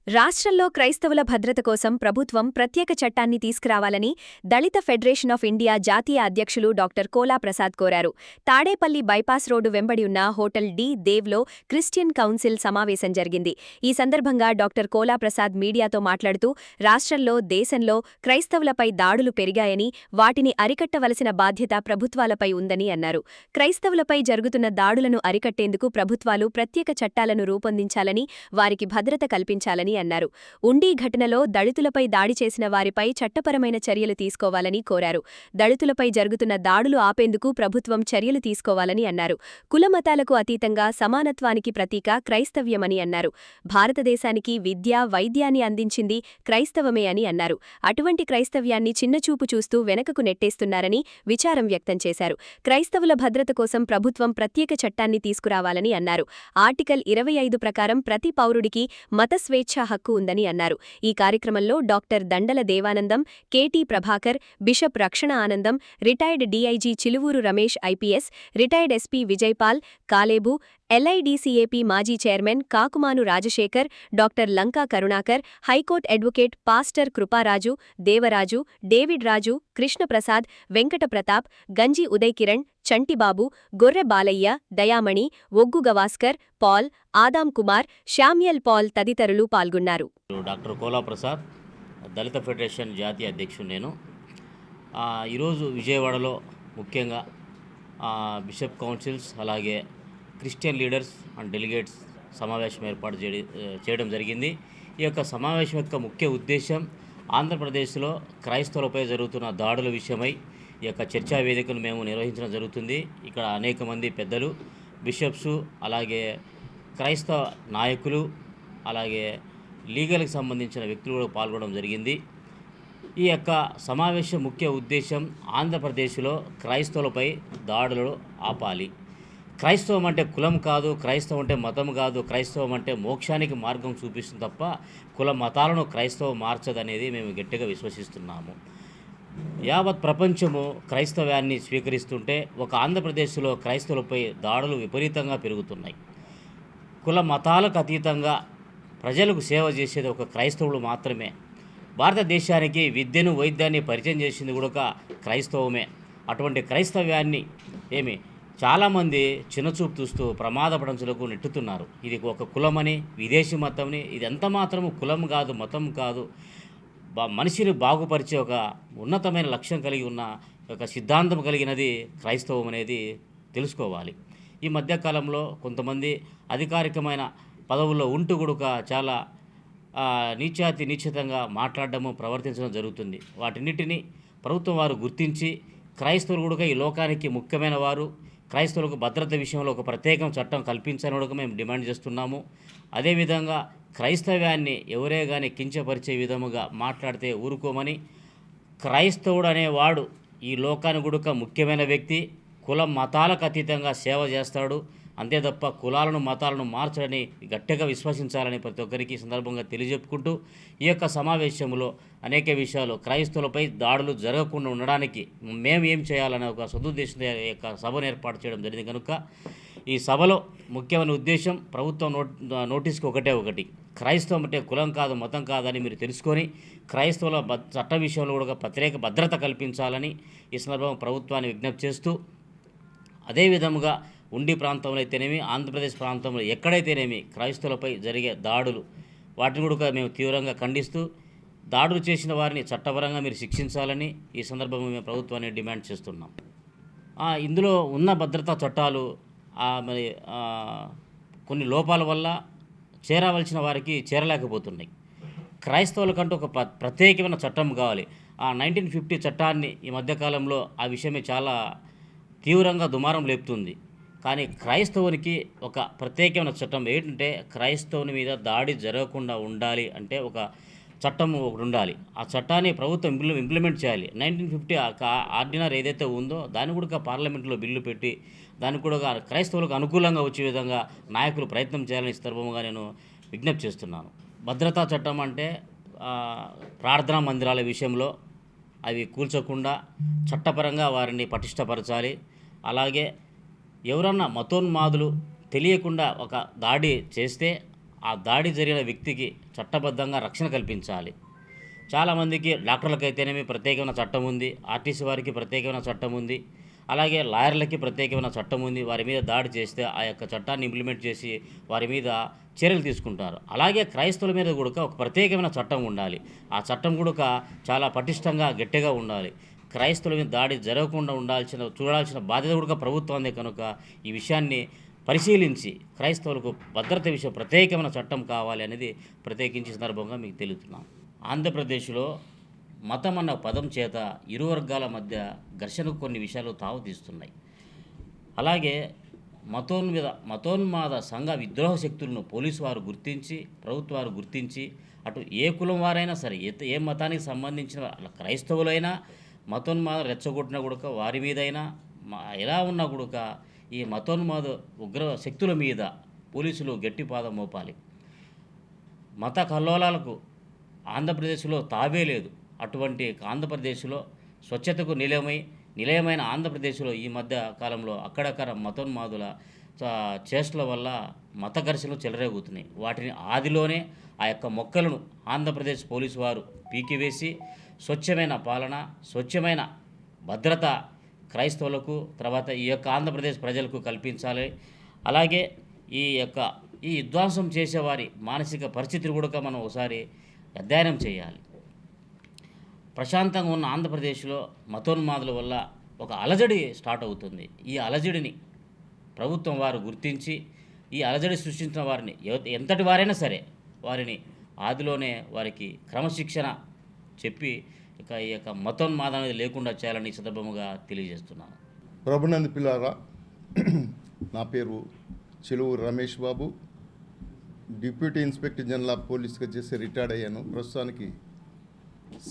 రాష్ట్రంలో క్రైస్తవుల భద్రత కోసం ప్రభుత్వం ప్రత్యేక చట్టాన్ని తీసుకురావాలని దళిత ఫెడరేషన్ ఆఫ్ ఇండియా జాతీయ అధ్యక్షులు డాక్టర్ కోలా ప్రసాద్ కోరారు. తాడేపల్లి బైపాస్ రోడ్డు వెంబడి ఉన్న హోటల్ డి దేవ్లో క్రిస్టియన్ కౌన్సిల్ సమావేశం జరిగింది. ఈ సందర్భంగా డాక్టర్ కోలా ప్రసాద్ మీడియాతో మాట్లాడుతూ రాష్ట్రంలో, దేశంలో క్రైస్తవులపై దాడులు పెరిగాయని, వాటిని అరికట్టవలసిన బాధ్యత ప్రభుత్వాలపై ఉందని అన్నారు. క్రైస్తవులపై జరుగుతున్న దాడులను అరికట్టేందుకు ప్రభుత్వాలు ప్రత్యేక చట్టాలను రూపొందించాలని, వారికి భద్రత కల్పించాలని అన్నారు. ఉండి ఘటనలో దళితులపై దాడి చేసిన వారిపై చట్టపరమైన చర్యలు తీసుకోవాలని కోరారు. దళితులపై జరుగుతున్న దాడులు ఆపేందుకు ప్రభుత్వం చర్యలు తీసుకోవాలని అన్నారు. కులమతాలకు అతీతంగా సమానత్వానికి ప్రతీక క్రైస్తవ్యమని అన్నారు. భారతదేశానికి విద్య, వైద్యాన్ని అందించింది క్రైస్తవమే అని అన్నారు. అటువంటి క్రైస్తవ్యాన్ని చిన్నచూపు చూస్తూ వెనకకు నెట్టేస్తున్నారని విచారం వ్యక్తం చేశారు. క్రైస్తవుల భద్రత కోసం ప్రభుత్వం ప్రత్యేక చట్టాన్ని తీసుకురావాలని అన్నారు. ఆర్టికల్ 25 ప్రకారం ప్రతి పౌరుడికి మత స్వేచ్ఛా హక్కు ఉందని అన్నారు. ఈ కార్యక్రమంలో doctor Dandala Devanandam, KT Prabhakar, bishop Rakshana Anandam, retired DIG Chiluvuru Ramesh IPS, retired SP Vijaypal, Caleb, LIDCAP మాజీ chairman Kakumanu Rajasekhar, doctor Lanka Karunakar, high court advocate pastor Kruparaju, Devaraju, David Raju, Krishnaprasad, Venkata Pratap, Ganji Uday Kiran, Chantibabu, Gorre Balayya, Dayamani, Oggu Gavaskar, Paul, Adam Kumar, Samuel Paul తదితరులు పాల్గొన్నారు. డాక్టర్ కోలా ప్రసాద్, దళిత ఫెడరేషన్ జాతీయ అధ్యక్షుడు నేను. ఈరోజు విజయవాడలో ముఖ్యంగా బిషప్ కౌన్సిల్స్, అలాగే క్రిస్టియన్ లీడర్స్ అండ్ డెలిగేట్స్ సమావేశం ఏర్పాటు చేయడం జరిగింది. ఈ యొక్క సమావేశం యొక్క ముఖ్య ఉద్దేశం ఆంధ్రప్రదేశ్లో క్రైస్తవులపై జరుగుతున్న దాడుల విషయమై ఈ యొక్క చర్చా వేదికను మేము నిర్వహించడం జరుగుతుంది. ఇక్కడ అనేక మంది పెద్దలు, బిషప్సు, అలాగే క్రైస్తవ నాయకులు, అలాగే లీగల్కి సంబంధించిన వ్యక్తులు కూడా పాల్గొనడం జరిగింది. ఈ యొక్క సమావేశం ముఖ్య ఉద్దేశం ఆంధ్రప్రదేశ్లో క్రైస్తవులపై దాడులు ఆపాలి. క్రైస్తవం అంటే కులం కాదు, క్రైస్తవం అంటే మతం కాదు, క్రైస్తవం అంటే మోక్షానికి మార్గం చూపిస్తుంది తప్ప కుల మతాలను క్రైస్తవం మార్చదనేది మేము గట్టిగా విశ్వసిస్తున్నాము. యావత్ ప్రపంచము క్రైస్తవ్యాన్ని స్వీకరిస్తుంటే ఒక ఆంధ్రప్రదేశ్లో క్రైస్తవులపై దాడులు విపరీతంగా పెరుగుతున్నాయి. కుల మతాలకు అతీతంగా ప్రజలకు సేవ చేసేది ఒక క్రైస్తవులు మాత్రమే. భారతదేశానికి విద్యను, వైద్యాన్ని పరిచయం చేసింది కూడా క్రైస్తవమే. అటువంటి క్రైస్తవ్యాన్ని చాలామంది చిన్నచూపు చూస్తూ ప్రమాదపడంచులకు నెట్టుతున్నారు. ఇది ఒక కులమని, విదేశీ మతంని, ఇది ఎంత మాత్రము కులం కాదు, మతం కాదు, మనిషిని బాగుపరిచే ఒక ఉన్నతమైన లక్ష్యం కలిగి ఉన్న ఒక సిద్ధాంతం కలిగినది క్రైస్తవం అనేది తెలుసుకోవాలి. ఈ మధ్యకాలంలో కొంతమంది అధికారికమైన పదవుల్లో ఉంటూ కూడా చాలా నీచితంగా మాట్లాడడము, ప్రవర్తించడం జరుగుతుంది. వాటిన్నిటినీ ప్రభుత్వం వారు గుర్తించి క్రైస్తవులు కూడా ఈ లోకానికి ముఖ్యమైన వారు, క్రైస్తవులకు భద్రత విషయంలో ఒక ప్రత్యేక చట్టం కల్పించాలని కూడా మేము డిమాండ్ చేస్తున్నాము. అదేవిధంగా క్రైస్తవ్యాన్ని ఎవరే కానీ కించపరిచే విధముగా మాట్లాడితే ఊరుకోమని, క్రైస్తవుడు అనేవాడు ఈ లోకానికి కూడా ముఖ్యమైన వ్యక్తి, కులం మతాలకు అతీతంగా సేవ చేస్తాడు, అంతే తప్ప కులాలను మతాలను మార్చడని గట్టిగా విశ్వసించాలని ప్రతి ఒక్కరికి సందర్భంగా తెలియజెప్పుకుంటూ ఈ యొక్క సమావేశంలో అనేక విషయాలు క్రైస్తవులపై దాడులు జరగకుండా ఉండడానికి మేము ఏం చేయాలనే ఒక సదుద్దేశంతో ఈ యొక్క సభను ఏర్పాటు చేయడం జరిగింది. కనుక ఈ సభలో ముఖ్యమైన ఉద్దేశం ప్రభుత్వం నోటీస్కి ఒకటి, క్రైస్తవం అంటే కులం కాదు, మతం కాదని మీరు తెలుసుకొని క్రైస్తవుల చట్ట విషయంలో కూడా ప్రత్యేక భద్రత కల్పించాలని ఈ సందర్భంగా ప్రభుత్వాన్ని విజ్ఞప్తి చేస్తూ, అదేవిధముగా ఉండి ప్రాంతంలో అయితేనేమి, ఆంధ్రప్రదేశ్ ప్రాంతంలో ఎక్కడైతేనేమి క్రైస్తవులపై జరిగే దాడులు వాటిని కూడా మేము తీవ్రంగా ఖండిస్తూ దాడులు చేసిన వారిని చట్టపరంగా మీరు శిక్షించాలని ఈ సందర్భంగా మేము ప్రభుత్వాన్ని డిమాండ్ చేస్తున్నాం. ఇందులో ఉన్న భద్రతా చట్టాలు మరి కొన్ని లోపాల వల్ల చేరవలసిన వారికి చేరలేకపోతున్నాయి. క్రైస్తవులకంటూ ఒక ప్రత్యేకమైన చట్టం కావాలి. 1950 చట్టాన్ని ఈ మధ్యకాలంలో ఆ విషయమే చాలా తీవ్రంగా దుమారం లేపుతుంది. కానీ క్రైస్తవునికి ఒక ప్రత్యేకమైన చట్టం ఏంటంటే, క్రైస్తవుని మీద దాడి జరగకుండా ఉండాలి అంటే ఒక చట్టం ఒకటి ఉండాలి. ఆ చట్టాన్ని ప్రభుత్వం ఇంప్లిమెంట్ చేయాలి. 1950 ఆర్డినరీ ఏదైతే ఉందో దాన్ని కూడా పార్లమెంట్లో బిల్లు పెట్టి దాన్ని కూడా క్రైస్తవులకు అనుకూలంగా వచ్చే విధంగా నాయకులు ప్రయత్నం చేయాలని సందర్భంగా నేను విజ్ఞప్తి చేస్తున్నాను. భద్రతా చట్టం అంటే ప్రార్థనా మందిరాల విషయంలో అవి కూల్చకుండా చట్టపరంగా వారిని పటిష్టపరచాలి. అలాగే ఎవరన్నా మతోన్మాదులు తెలియకుండా ఒక దాడి చేస్తే ఆ దాడి జరిగిన వ్యక్తికి చట్టబద్ధంగా రక్షణ కల్పించాలి. చాలామందికి డాక్టర్లకైతేనేమి ప్రత్యేకమైన చట్టం ఉంది, ఆర్టీసీ వారికి ప్రత్యేకమైన చట్టం ఉంది, అలాగే లాయర్లకి ప్రత్యేకమైన చట్టం ఉంది. వారి మీద దాడి చేస్తే ఆ యొక్క చట్టాన్ని ఇంప్లిమెంట్ చేసి వారి మీద చర్యలు తీసుకుంటారు. అలాగే క్రైస్తవుల మీద కూడా ఒక ప్రత్యేకమైన చట్టం ఉండాలి. ఆ చట్టం కూడా చాలా పటిష్టంగా గట్టిగా ఉండాలి. క్రైస్తవుల మీద దాడి జరగకుండా చూడాల్సిన బాధ్యత కూడా ప్రభుత్వాన్ని కనుక ఈ విషయాన్ని పరిశీలించి క్రైస్తవులకు భద్రత విషయం ప్రత్యేకమైన చట్టం కావాలి అనేది ప్రత్యేకించి సందర్భంగా మీకు తెలుపుతున్నాను. ఆంధ్రప్రదేశ్లో మతం అన్న పదం చేత ఇరు వర్గాల మధ్య ఘర్షణకు కొన్ని విషయాలు తావుతీస్తున్నాయి. అలాగే మతోన్మాద సంఘ విద్రోహ శక్తులను పోలీసు వారు గుర్తించి, ప్రభుత్వాలు గుర్తించి, అటు ఏ కులం వారైనా సరే, ఏ మతానికి సంబంధించిన క్రైస్తవులైనా మతోన్మాద రెచ్చగొట్టిన కూడా వారి మీదైనా ఎలా ఉన్నా కూడా ఈ మతోన్మాద ఉగ్ర శక్తుల మీద పోలీసులు గట్టిపాదం మోపాలి. మత కల్లోలాలకు ఆంధ్రప్రదేశ్లో తావే లేదు. అటువంటి ఆంధ్రప్రదేశ్లో స్వచ్ఛతకు నిలయమైన ఆంధ్రప్రదేశ్లో ఈ మధ్య కాలంలో అక్కడక్కడ మతోన్మాదుల చేష్టల వల్ల మత ఘర్షణలు చెలరేగుతున్నాయి. వాటిని ఆదిలోనే ఆ యొక్క మొక్కలను ఆంధ్రప్రదేశ్ పోలీసు వారు పీకివేసి స్వచ్ఛమైన పాలన, స్వచ్ఛమైన భద్రత క్రైస్తవులకు, తర్వాత ఈ యొక్క ఆంధ్రప్రదేశ్ ప్రజలకు కల్పించాలి. అలాగే ఈ విధ్వంసం చేసేవారి మానసిక పరిస్థితిని కూడా మనం ఒకసారి అధ్యయనం చేయాలి. ప్రశాంతంగా ఉన్న ఆంధ్రప్రదేశ్లో మతోన్మాదుల వల్ల ఒక అలజడి స్టార్ట్ అవుతుంది. ఈ అలజడిని ప్రభుత్వం వారు గుర్తించి ఈ అలజడి సృష్టించిన వారిని ఎంతటి వారైనా సరే వారిని ఆదిలోనే వారికి క్రమశిక్షణ చెప్పి ఈ యొక్క మతోన్మాదం అనేది లేకుండా చేయాలని ఈ సందర్భముగా తెలియజేస్తున్నాను. ప్రభునందు పిల్లారా, నా పేరు చెలువు Ramesh Babu, deputy inspector general of పోలీస్గా చేసి రిటైర్డ్ అయ్యాను. ప్రస్తుతానికి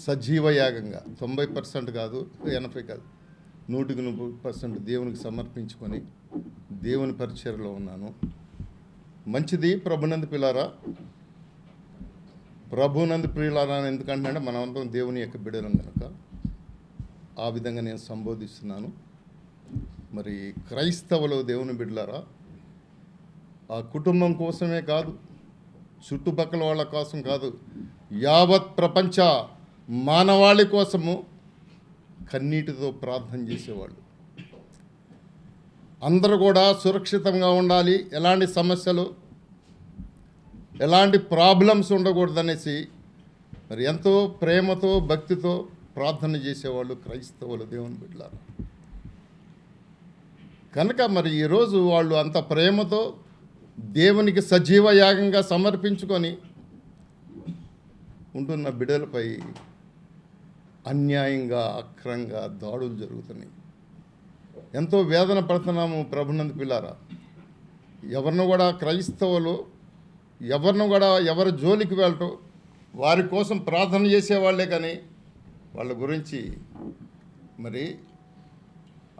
సజీవ యాగంగా 90% కాదు, 80 కాదు, 100% దేవునికి సమర్పించుకొని దేవుని పరిచర్యలో ఉన్నాను. మంచిది. ప్రభునందు పిల్లారా, ప్రభునందు ప్రియులారా ఎందుకంటే మనమందరం దేవుని యొక్క బిడ్డలం కనుక ఆ విధంగా నేను సంబోధిస్తున్నాను. మరి క్రైస్తవులు దేవుని బిడ్డలారా, ఆ కుటుంబం కోసమే కాదు, చుట్టుపక్కల వాళ్ళ కోసం కాదు, యావత్ ప్రపంచ మానవాళి కోసము కన్నీటితో ప్రార్థన చేసేవాళ్ళు. అందరూ కూడా సురక్షితంగా ఉండాలి, ఎలాంటి సమస్యలు, ఎలాంటి ప్రాబ్లమ్స్ ఉండకూడదనేసి మరి ఎంతో ప్రేమతో, భక్తితో ప్రార్థన చేసేవాళ్ళు క్రైస్తవులు దేవుని బిడ్డలారా. కనుక మరి ఈరోజు వాళ్ళు అంత ప్రేమతో దేవునికి సజీవ యాగంగా సమర్పించుకొని ఉంటున్న బిడ్డలపై అన్యాయంగా, అక్రంగా దాడులు జరుగుతున్నాయి. ఎంతో వేదన పడుతున్నాము. ప్రభునందు పిల్లారా, ఎవరిని కూడా క్రైస్తవులు ఎవరి జోలికి వెళ్ళటం, వారి కోసం ప్రార్థన చేసేవాళ్లే కానీ వాళ్ళ గురించి మరి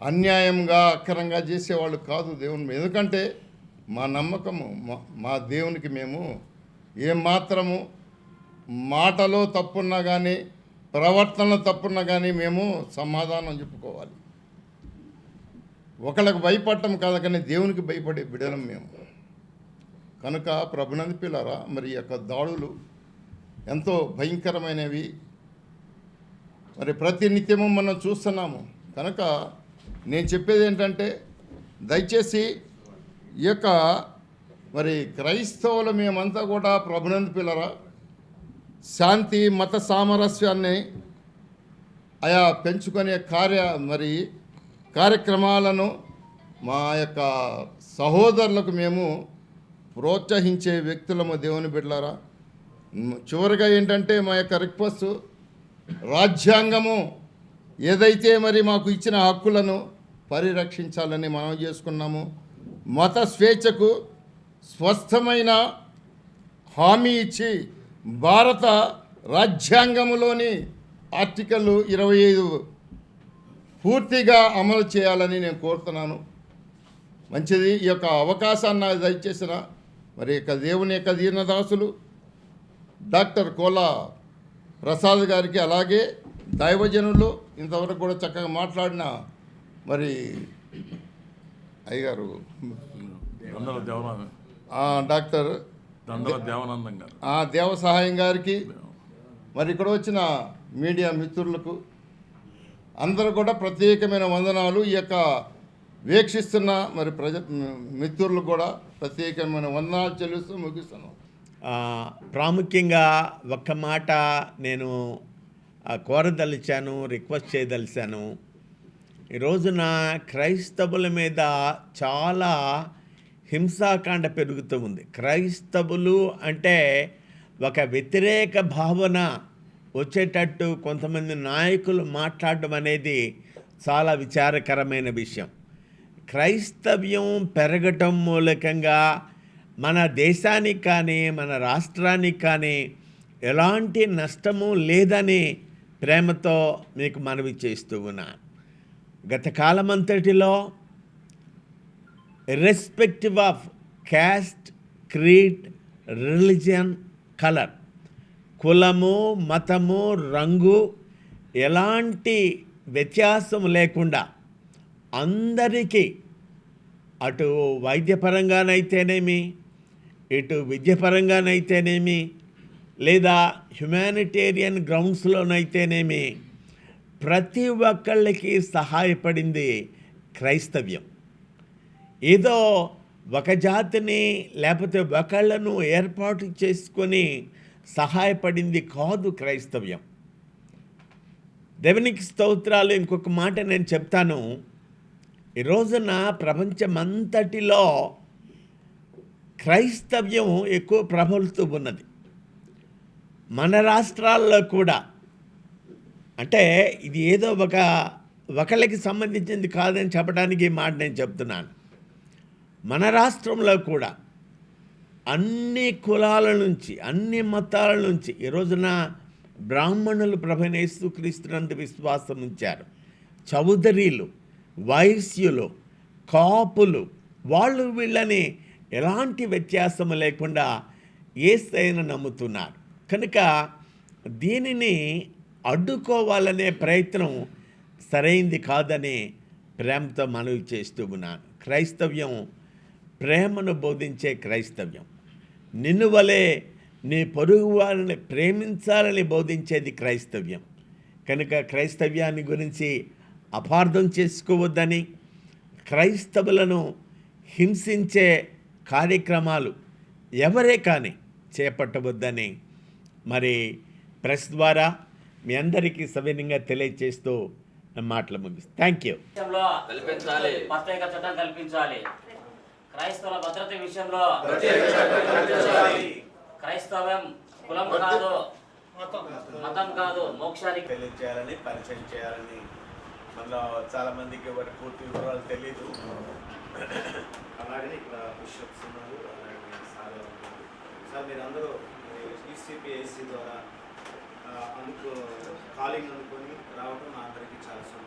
అన్యాయంగా, అక్రంగా చేసేవాళ్ళు కాదు దేవుని మీద. ఎందుకంటే మా నమ్మకము మా దేవునికి మేము ఏమాత్రము మాటలో తప్పున్నా కానీ, ప్రవర్తనలో తప్పున్నా కానీ మేము సమాధానం చెప్పుకోవాలి. ఒకళ్ళకు భయపడటం కాదు కానీ దేవునికి భయపడే బిడ్డలం మేము. కనుక ప్రభునందు పిల్లారా, మరి ఈ యొక్క దాడులు ఎంతో భయంకరమైనవి. మరి ప్రతి నిత్యము మనం చూస్తున్నాము. కనుక నేను చెప్పేది ఏంటంటే, దయచేసి ఈ యొక్క మరి క్రైస్తవులు మేమంతా కూడా ప్రభునందు పిల్లారా శాంతి, మత సామరస్యాన్ని పెంచుకునే కార్యక్రమాలను మా యొక్క సహోదరులకు మేము ప్రోత్సహించే వ్యక్తులము దేవుని బిడ్డలారా. చివరిగా ఏంటంటే మా యొక్క రిక్వెస్ట్, రాజ్యాంగము ఏదైతే మరి మాకు ఇచ్చిన హక్కులను పరిరక్షించాలని మనం చేసుకున్నాము. మత స్వేచ్ఛకు స్పష్టమైన హామీ ఇచ్చి భారత రాజ్యాంగంలోని ఆర్టికల్ 25 పూర్తిగా అమలు చేయాలని నేను కోరుతున్నాను. మంచిది. ఈ యొక్క అవకాశాన్ని నాకు దయచేసిన మరి యొక్క దేవుని యొక్క దీనదాసులు డాక్టర్ కోలా ప్రసాద్ గారికి, అలాగే దైవజనులు ఇంతవరకు కూడా చక్కగా మాట్లాడిన మరి అయ్యగారు డాక్టర్ దండల దేవానందం గారు. దేవ సహాయం గారికి, మరి ఇక్కడ వచ్చిన మీడియా మిత్రులకు అందరూ కూడా ప్రత్యేకమైన వందనాలు. ఈ యొక్క వీక్షిస్తున్న మరి మిత్రులకు కూడా ప్రత్యేకమైన వందనాలు చెల్లిస్తూ ముగిస్తున్నాం. ప్రాముఖ్యంగా ఒక్క మాట నేను కోరదలిచాను, రిక్వెస్ట్ చేయదలిచాను. ఈ రోజున క్రైస్తవుల మీద చాలా హింసాకాండ పెరుగుతూ ఉంది. క్రైస్తవులు అంటే ఒక వ్యతిరేక భావన వచ్చేటట్టు కొంతమంది నాయకులు మాట్లాడడం అనేది చాలా విచారకరమైన విషయం. క్రైస్తవ్యం పెరగటం మూలకంగా మన దేశానికి కానీ మన రాష్ట్రానికి కానీ ఎలాంటి నష్టము లేదని ప్రేమతో మీకు మనవి చేస్తూ ఉన్నాను. గత కాలమంతటిలో irrespective of caste, creed, religion, colour, కులము, మతము, రంగు ఎలాంటి వ్యత్యాసం లేకుండా అందరికీ అటు వైద్యపరంగానైతేనేమి, ఇటు విద్యపరంగానైతేనేమి, లేదా హ్యుమానిటేరియన్ గ్రౌండ్స్లోనైతేనేమి ప్రతి ఒక్కళ్ళకి సహాయపడింది క్రైస్తవ్యం. ఏదో ఒక జాతిని లేకపోతే ఒకళ్ళను ఏర్పాటు చేసుకొని సహాయపడింది కాదు క్రైస్తవ్యం. దేవునికి స్తోత్రాలు. ఇంకొక మాట నేను చెప్తాను. ఈ రోజున ప్రపంచమంతటిలో క్రైస్తవ్యం ఎక్కువ ప్రబలుతూ ఉన్నది. మన రాష్ట్రాల్లో కూడా, అంటే ఇది ఏదో ఒకళ్ళకి సంబంధించింది కాదని చెప్పడానికి ఈ మాట నేను చెప్తున్నాను. మన రాష్ట్రంలో కూడా అన్ని కులాల నుంచి, అన్ని మతాల నుంచి ఈ రోజున బ్రాహ్మణులు ప్రభువైన యేసుక్రీస్తునందు విశ్వాసం ఉంచారు. చౌదరీలు, వైశ్యులు, కాపులు, వాళ్ళు వీళ్ళని ఎలాంటి వ్యత్యాసము లేకుండా యేసయ్యను నమ్ముతున్నారు. కనుక దీనిని అడ్డుకోవాలనే ప్రయత్నం సరైంది కాదని ప్రేమతో మనవి చేస్తూ ఉన్నాను. క్రైస్తవ్యం ప్రేమను బోధించే క్రైస్తవ్యం. నిన్ను వలె నీ పొరుగు వారిని ప్రేమించాలని బోధించేది క్రైస్తవ్యం. కనుక క్రైస్తవ్యాన్ని గురించి అపార్థం చేసుకోవద్దని, క్రైస్తవులను హింసించే కార్యక్రమాలు ఎవరే కానీ చేపట్టవద్దని మరి ప్రెస్ ద్వారా మీ అందరికీ సవినయంగా తెలియజేస్తూ మాటలు ముగిస్తాను. Thank you. ప్రత్యేక చట్టం కల్పించాలి. క్రైస్తవుల భద్రత విషయంలో క్రైస్తవం కులం కాదు, మతం కాదు, మోక్షానికి తెలియజేయాలని, పరిచయం చేయాలని మనలో చాలామందికి వాటి పూర్తి వివరాలు తెలీదు. అలాగే ఇక్కడ బిషప్స్ ఉన్నారు, అలాగే సార్ ఉన్నారు. సార్ మీరందరూ ఈసీపీఐసి ద్వారా కాలింగ్ అనుకొని రావడం మా అందరికీ చాలా సంతోషం.